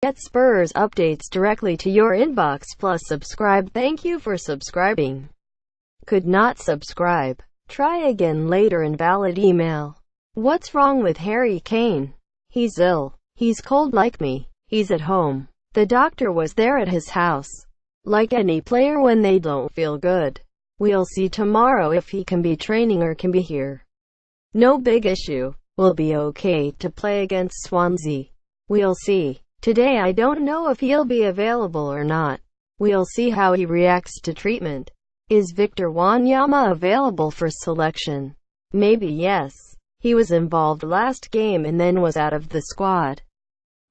Get Spurs updates directly to your inbox plus subscribe. Thank you for subscribing. Could not subscribe. Try again later. Invalid email. What's wrong with Harry Kane? He's ill. He's cold like me. He's at home. The doctor was there at his house. Like any player when they don't feel good. We'll see tomorrow if he can be training or can be here. No big issue. We'll be okay to play against Swansea. We'll see. Today I don't know if he'll be available or not. We'll see how he reacts to treatment. Is Victor Wanyama available for selection? Maybe yes. He was involved last game and then was out of the squad.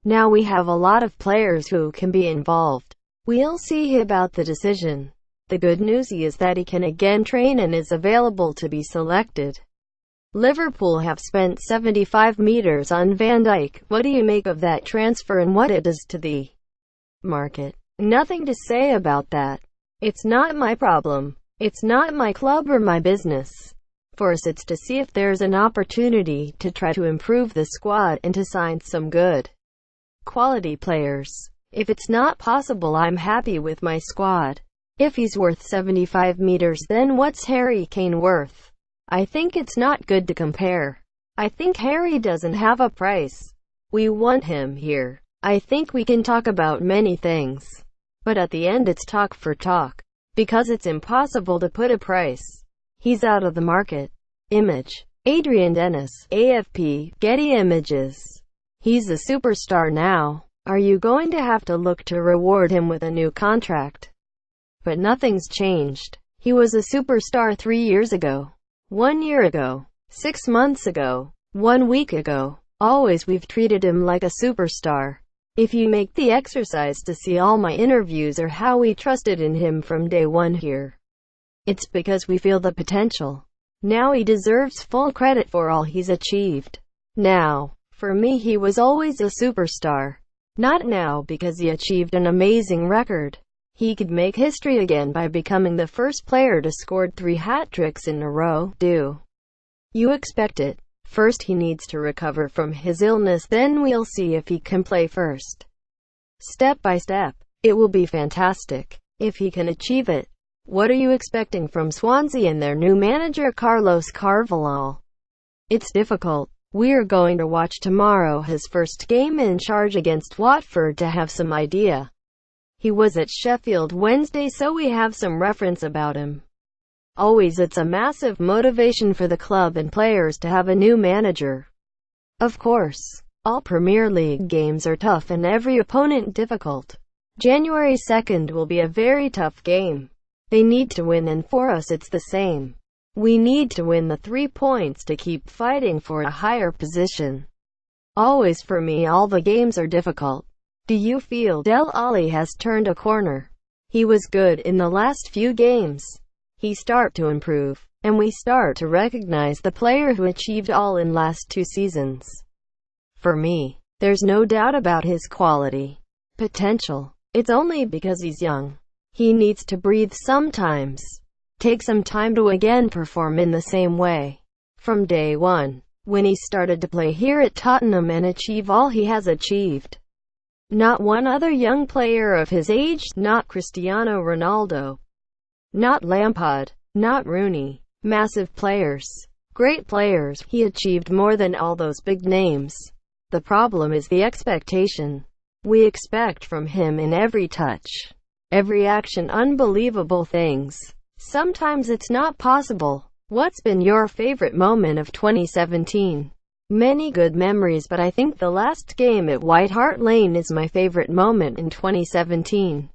Now we have a lot of players who can be involved. We'll see about the decision. The good news is that he can again train and is available to be selected. Liverpool have spent 75 meters on Van Dijk. What do you make of that transfer and what it does to the market? Nothing to say about that. It's not my problem. It's not my club or my business. For us it's to see if there's an opportunity to try to improve the squad and to sign some good quality players. If it's not possible, I'm happy with my squad. If he's worth 75 meters, then what's Harry Kane worth? I think it's not good to compare. I think Harry doesn't have a price. We want him here. I think we can talk about many things. But at the end it's talk for talk. Because it's impossible to put a price. He's out of the market. Image. Adrian Dennis. AFP. Getty Images. He's a superstar now. Are you going to have to look to reward him with a new contract? But nothing's changed. He was a superstar 3 years ago. 1 year ago, 6 months ago, 1 week ago. Always we've treated him like a superstar. If you make the exercise to see all my interviews or how we trusted in him from day one here, it's because we feel the potential. Now he deserves full credit for all he's achieved. Now, for me he was always a superstar. Not now because he achieved an amazing record. He could make history again by becoming the first player to score 3 hat-tricks in a row. Do you expect it? First he needs to recover from his illness, then we'll see if he can play first. Step by step. It will be fantastic if he can achieve it. What are you expecting from Swansea and their new manager Carlos Carvalhal? It's difficult. We're going to watch tomorrow his first game in charge against Watford to have some idea. He was at Sheffield Wednesday, so we have some reference about him. Always it's a massive motivation for the club and players to have a new manager. Of course, all Premier League games are tough and every opponent difficult. January 2nd will be a very tough game. They need to win, and for us it's the same. We need to win the 3 points to keep fighting for a higher position. Always for me all the games are difficult. Do you feel Dele Alli has turned a corner? He was good in the last few games. He start to improve, and we start to recognize the player who achieved all in last 2 seasons. For me, there's no doubt about his quality. Potential. It's only because he's young. He needs to breathe sometimes. Take some time to again perform in the same way. From day one, when he started to play here at Tottenham and achieve all he has achieved. Not one other young player of his age, not Cristiano Ronaldo, not Lampard, not Rooney. Massive players. Great players. He achieved more than all those big names. The problem is the expectation. We expect from him in every touch, every action, unbelievable things. Sometimes it's not possible. What's been your favorite moment of 2017? Many good memories, but I think the last game at White Hart Lane is my favorite moment in 2017.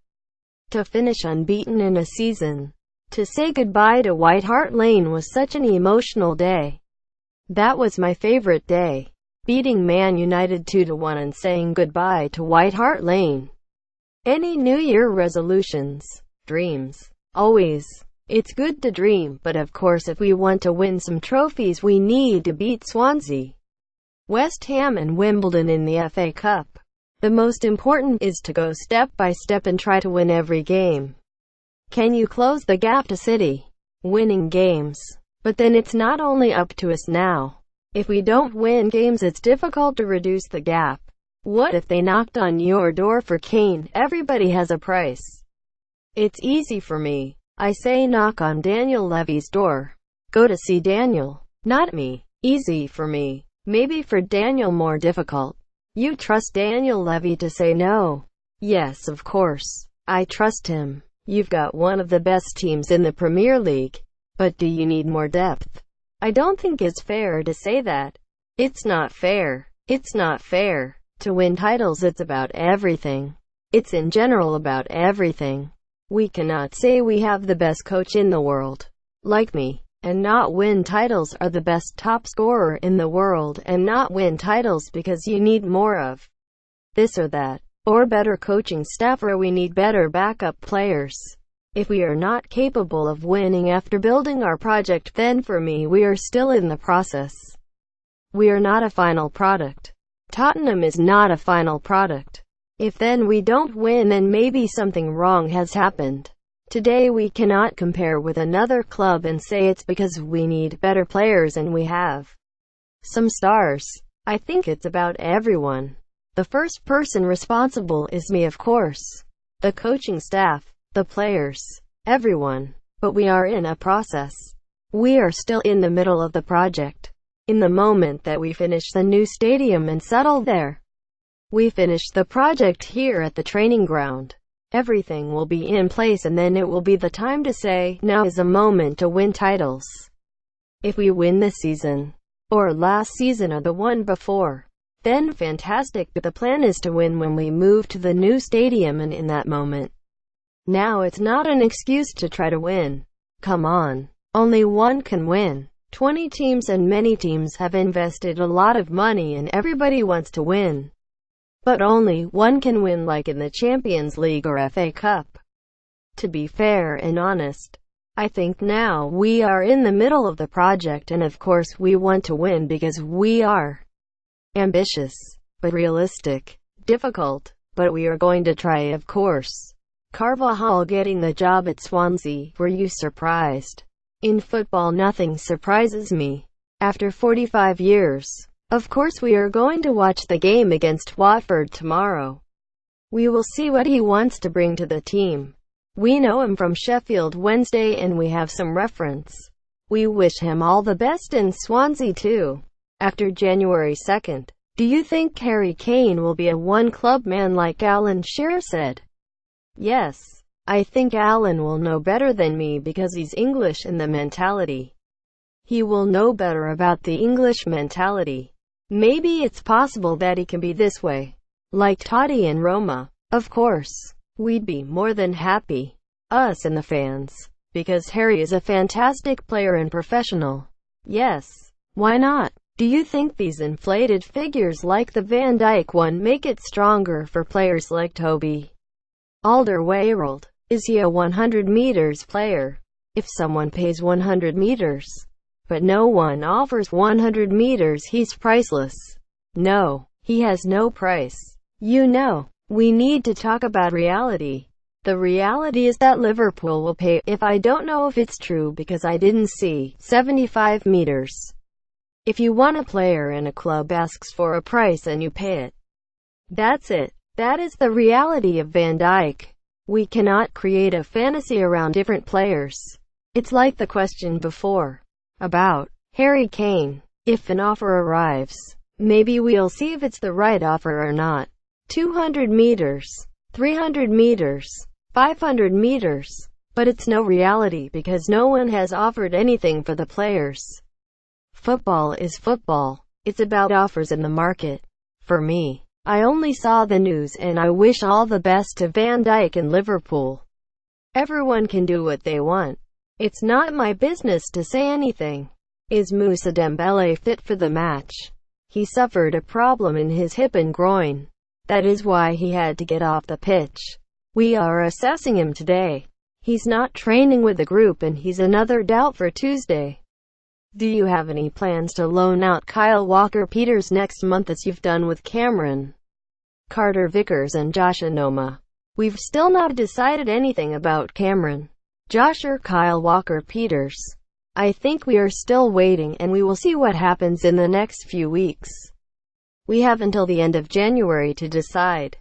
To finish unbeaten in a season. To say goodbye to White Hart Lane was such an emotional day. That was my favorite day. Beating Man United 2-1 and saying goodbye to White Hart Lane. Any New Year resolutions? Dreams. Always. It's good to dream, but of course if we want to win some trophies we need to beat Swansea, West Ham and Wimbledon in the FA Cup. The most important is to go step by step and try to win every game. Can you close the gap to City? Winning games. But then it's not only up to us now. If we don't win games, it's difficult to reduce the gap. What if they knocked on your door for Kane? Everybody has a price. It's easy for me. I say knock on Daniel Levy's door. Go to see Daniel. Not me. Easy for me. Maybe for Daniel more difficult. You trust Daniel Levy to say no? Yes, of course. I trust him. You've got one of the best teams in the Premier League. But do you need more depth? I don't think it's fair to say that. It's not fair. It's not fair. To win titles, it's about everything. It's in general about everything. We cannot say we have the best coach in the world, like me, and not win titles, or the best top scorer in the world and not win titles, because you need more of this or that, or better coaching staff, or we need better backup players. If we are not capable of winning after building our project, then for me we are still in the process. We are not a final product. Tottenham is not a final product. If then we don't win, then maybe something wrong has happened. Today we cannot compare with another club and say it's because we need better players and we have some stars. I think it's about everyone. The first person responsible is me, of course. The coaching staff, the players, everyone. But we are in a process. We are still in the middle of the project. In the moment that we finish the new stadium and settle there, we finish the project here at the training ground, everything will be in place, and then it will be the time to say, now is a moment to win titles. If we win this season, or last season, or the one before, then fantastic, but the plan is to win when we move to the new stadium and in that moment. Now it's not an excuse to try to win. Come on. Only one can win. 20 teams, and many teams have invested a lot of money and everybody wants to win. But only one can win, like in the Champions League or FA Cup. To be fair and honest, I think now we are in the middle of the project, and of course we want to win because we are ambitious, but realistic. Difficult, but we are going to try, of course. Carvajal getting the job at Swansea, were you surprised? In football nothing surprises me. After 45 years, of course we are going to watch the game against Watford tomorrow. We will see what he wants to bring to the team. We know him from Sheffield Wednesday and we have some reference. We wish him all the best in Swansea too. After January 2nd, do you think Harry Kane will be a one-club man like Alan Shearer said? Yes. I think Alan will know better than me because he's English and the mentality. He will know better about the English mentality. Maybe it's possible that he can be this way, like Totti in Roma. Of course, we'd be more than happy, us and the fans, because Harry is a fantastic player and professional. Yes, why not? Do you think these inflated figures like the Van Dijk one make it stronger for players like Toby Alderweireld? Is he a 100 meters player? If someone pays 100 meters, but no one offers 100 meters, he's priceless. No, he has no price. You know, we need to talk about reality. The reality is that Liverpool will pay, if I don't know if it's true because I didn't see, 75 meters. If you want a player and a club asks for a price and you pay it. That's it. That is the reality of Van Dijk. We cannot create a fantasy around different players. It's like the question before, about Harry Kane. If an offer arrives, maybe we'll see if it's the right offer or not. 200 meters, 300 meters, 500 meters. But it's no reality because no one has offered anything for the players. Football is football. It's about offers in the market. For me, I only saw the news and I wish all the best to Van Dijk and Liverpool. Everyone can do what they want. It's not my business to say anything. Is Moussa Dembele fit for the match? He suffered a problem in his hip and groin. That is why he had to get off the pitch. We are assessing him today. He's not training with the group and he's another doubt for Tuesday. Do you have any plans to loan out Kyle Walker-Peters next month as you've done with Cameron Carter-Vickers and Josh Onoma? We've still not decided anything about Cameron, Josh or Kyle Walker-Peters. I think we are still waiting, and we will see what happens in the next few weeks. We have until the end of January to decide.